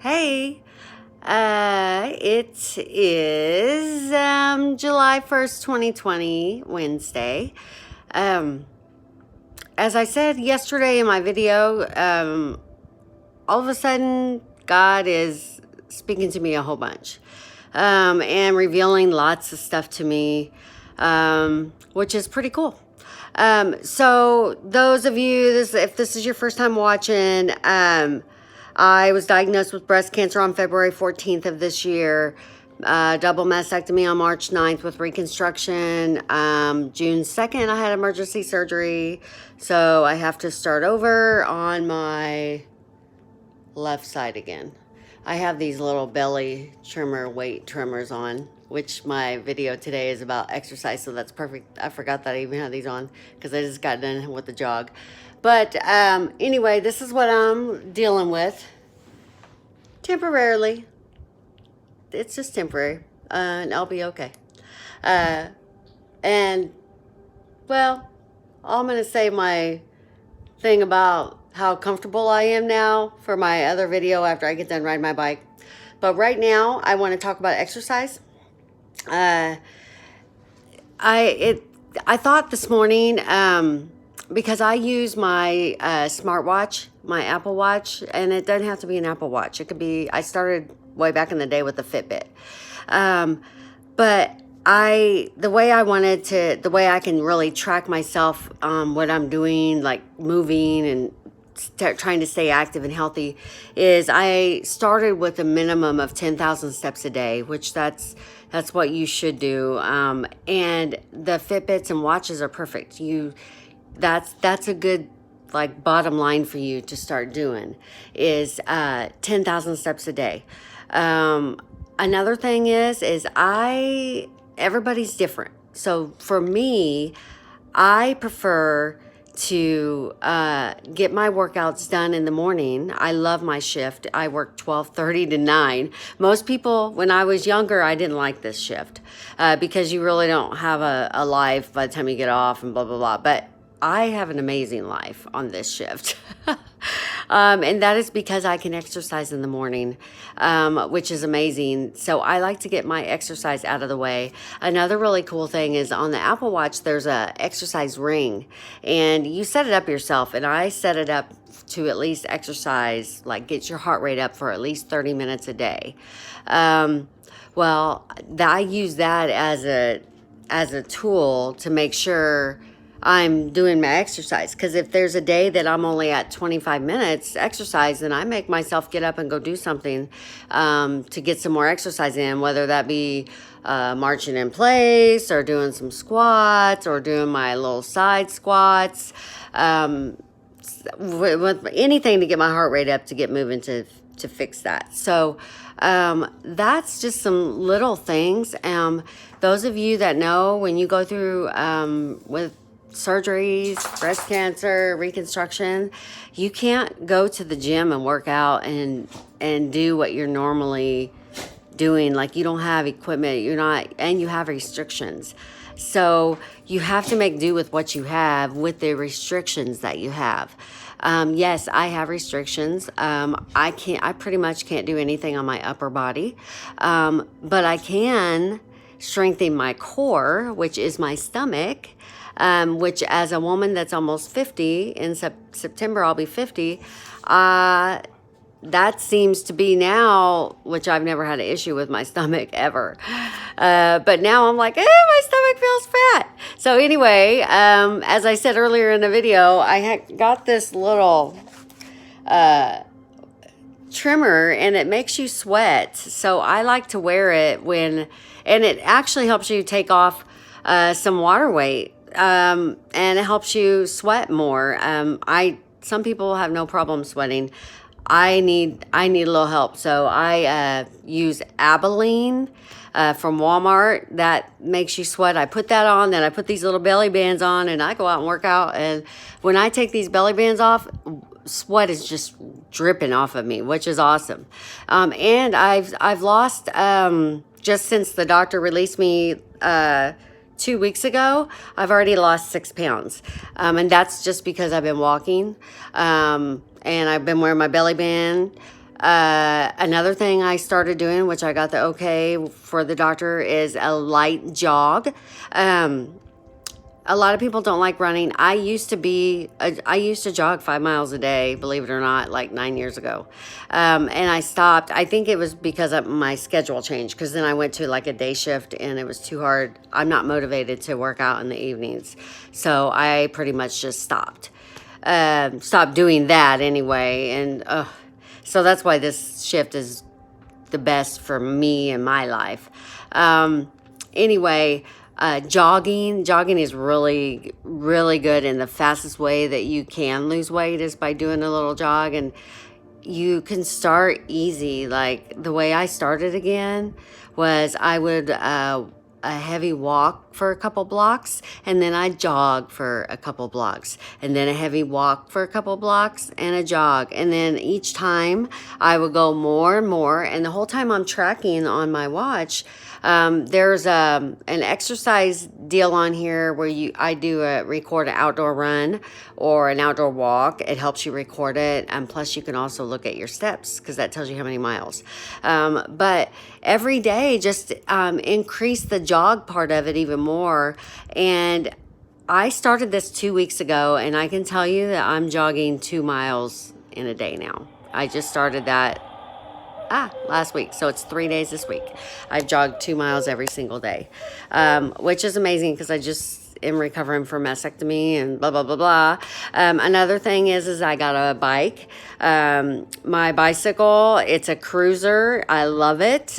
Hey, it is July 1st, 2020, Wednesday. Um, as I said yesterday in my video, all of a sudden, God is speaking to me a whole bunch and revealing lots of stuff to me, which is pretty cool. So those of you, if this is your first time watching, I was diagnosed with breast cancer on February 14th of this year. Double mastectomy on March 9th with reconstruction. June 2nd, I had emergency surgery. So I have to start over on my left side again. I have these little belly trimmer weight trimmers on, which my video today is about exercise, so that's perfect. I forgot that I even had these on because I just got done with the jog. But anyway, this is what I'm dealing with temporarily. It's just temporary, and I'll be okay. And well, I'm gonna say my thing about how comfortable I am now for my other video after I get done riding my bike. But right now, I want to talk about exercise. I thought this morning, because I use my smartwatch, my Apple Watch, and it doesn't have to be an Apple Watch. It could be, I started way back in the day with the Fitbit. But the way I can really track myself, what I'm doing, like moving and trying to stay active and healthy, is I started with a minimum of 10,000 steps a day, which that's what you should do. And the Fitbits and watches are perfect. That's a good, like, bottom line for you to start doing is 10,000 steps a day. Another thing is everybody's different. So for me, I prefer to get my workouts done in the morning. I love my shift. I work 12:30 to 9. Most people, when I was younger, I didn't like this shift because you really don't have a life by the time you get off and blah, blah, blah. But I have an amazing life on this shift. And that is because I can exercise in the morning, which is amazing. So I like to get my exercise out of the way. Another really cool thing is on the Apple Watch, there's a exercise ring, and you set it up yourself. And I set it up to at least exercise, like get your heart rate up for at least 30 minutes a day. Well, I use that as a tool to make sure I'm doing my exercise, because if there's a day that I'm only at 25 minutes exercise, then I make myself get up and go do something to get some more exercise in, whether that be marching in place or doing some squats or doing my little side squats, with anything to get my heart rate up, to get moving, to fix that. So that's just some little things. Those of you that know, when you go through with surgeries, breast cancer, reconstruction, you can't go to the gym and work out and do what you're normally doing. Like, you don't have equipment, and you have restrictions. So you have to make do with what you have, with the restrictions that you have. Yes, I have restrictions. I pretty much can't do anything on my upper body. But I can strengthen my core, which is my stomach. Which, as a woman that's almost 50, in September I'll be 50, that seems to be now, which I've never had an issue with my stomach ever. But now I'm like, my stomach feels fat. So anyway, as I said earlier in the video, I got this little trimmer, and it makes you sweat. So I like to wear it and it actually helps you take off some water weight. And it helps you sweat more. Some people have no problem sweating. I need a little help. So I use Abilene from Walmart. That makes you sweat. I put that on, then I put these little belly bands on, and I go out and work out. And when I take these belly bands off, sweat is just dripping off of me, which is awesome. And I've lost, just since the doctor released me 2 weeks ago, I've already lost 6 pounds. And that's just because I've been walking. And I've been wearing my belly band. Another thing I started doing, which I got the okay for the doctor, is a light jog. A lot of people don't like running. I used to jog 5 miles a day, believe it or not, like 9 years ago. And I stopped. I think it was because of my schedule changed, because then I went to like a day shift and it was too hard. I'm not motivated to work out in the evenings. So I pretty much just stopped doing that anyway. And so that's why this shift is the best for me in my life. Anyway, jogging is really, really good, and the fastest way that you can lose weight is by doing a little jog. And you can start easy. Like the way I started again was I would a heavy walk for a couple blocks, and then I jog for a couple blocks, and then a heavy walk for a couple blocks and a jog. And then each time I would go more and more, and the whole time I'm tracking on my watch. There's an exercise deal on here where I record an outdoor run or an outdoor walk. It helps you record it, and plus you can also look at your steps, because that tells you how many miles. But every day, just increase the jog part of it even more. And I started this 2 weeks ago, and I can tell you that I'm jogging 2 miles in a day now. I just started that last week. So it's 3 days this week. I've jogged 2 miles every single day, which is amazing, because I just am recovering from mastectomy and blah, blah, blah, blah. Another thing is I got a bike. My bicycle, it's a cruiser. I love it.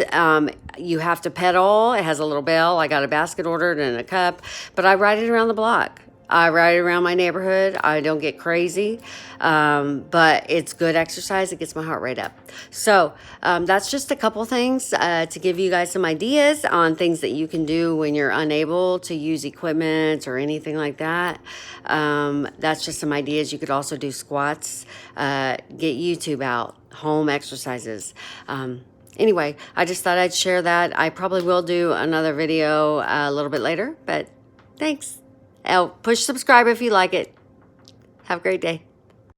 You have to pedal. It has a little bell. I got a basket ordered and a cup, but I ride it around the block. I ride around my neighborhood. I don't get crazy, but it's good exercise. It gets my heart rate up. So that's just a couple things to give you guys some ideas on things that you can do when you're unable to use equipment or anything like that. That's just some ideas. You could also do squats, get YouTube out, home exercises. Anyway, I just thought I'd share that. I probably will do another video a little bit later, but thanks. Oh, push subscribe if you like it. Have a great day.